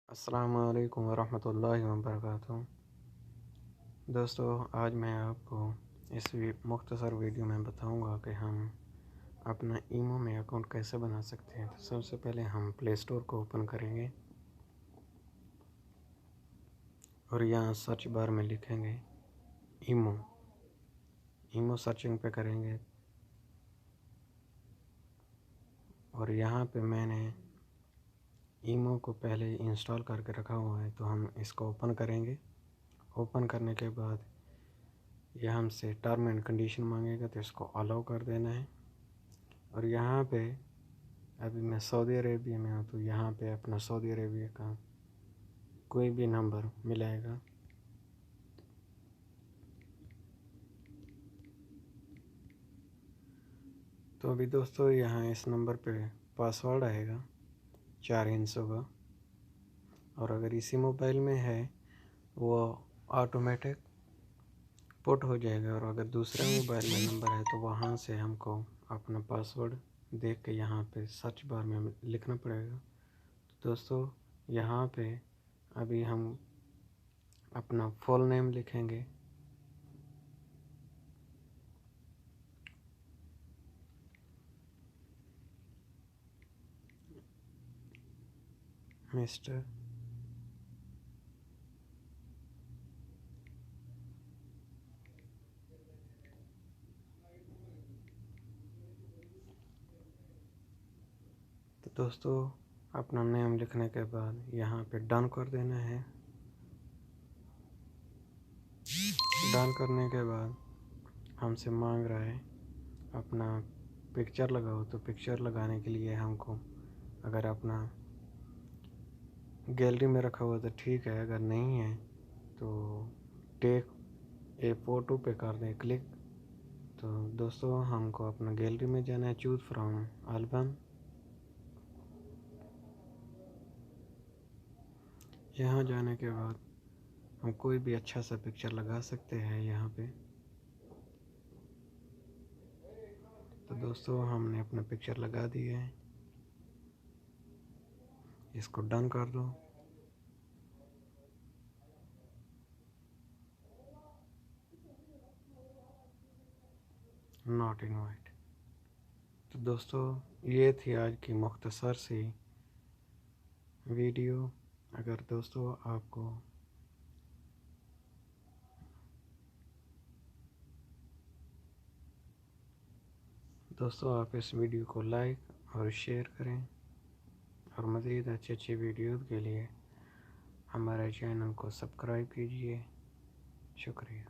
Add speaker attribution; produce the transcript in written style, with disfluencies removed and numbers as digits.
Speaker 1: السلام علیکم ورحمۃ اللہ وبرکاتہ۔ دوستو، آج میں آپ کو اس مختصر ویڈیو میں بتاؤں گا کہ ہم اپنا ایمو میں اکاؤنٹ کیسے بنا سکتے ہیں۔ تو سب سے پہلے ہم پلے اسٹور کو اوپن کریں گے اور یہاں سرچ بار میں لکھیں گے ایمو سرچنگ پہ کریں گے اور یہاں پہ میں نے ایمو کو پہلے انسٹال کر کے رکھا ہوا ہے، تو ہم اس کو اوپن کریں گے۔ اوپن کرنے کے بعد یہ ہم سے ٹرم اینڈ کنڈیشن مانگے گا، تو اس کو الاؤ کر دینا ہے۔ اور یہاں پہ ابھی میں سعودی عربیہ میں ہوں، تو یہاں پہ اپنا سعودی عربیہ کا کوئی بھی نمبر ملائے گا۔ تو ابھی دوستو یہاں اس نمبر پہ پاسورڈ آئے گا 4 ہندسوں کا، اور اگر اسی موبائل میں ہے وہ آٹومیٹک پٹ ہو جائے گا، اور اگر دوسرے موبائل میں نمبر ہے تو وہاں سے ہم کو اپنا پاسورڈ دیکھ کے یہاں پہ سرچ بار میں لکھنا پڑے گا۔ تو دوستو یہاں پہ ابھی ہم اپنا فل نیم لکھیں گے، مسٹر تو دوستو اپنا نیم لکھنے کے بعد یہاں پہ ڈن کر دینا ہے۔ ڈن کرنے کے بعد ہم سے مانگ رہا ہے اپنا پکچر لگاؤ، تو پکچر لگانے کے لیے ہم کو اگر اپنا گیلری میں رکھا ہوا تو ٹھیک ہے، اگر نہیں ہے تو ٹیک اے فوٹو پہ کر دیں کلک۔ تو دوستو ہم کو اپنا گیلری میں جانا ہے، چوز فرام البم۔ یہاں جانے کے بعد ہم کوئی بھی اچھا سا پکچر لگا سکتے ہیں یہاں پہ۔ تو دوستو ہم نے اپنا پکچر لگا دی ہے، اس کو ڈن کر دو۔ Not invite. تو دوستو یہ تھی آج کی مختصر سی ویڈیو۔ اگر دوستو آپ کو آپ اس ویڈیو کو لائک اور شیئر کریں، اور مزید اچھی اچھی ویڈیوز کے لیے ہمارے چینل کو سبسکرائب کیجیے۔ شکریہ۔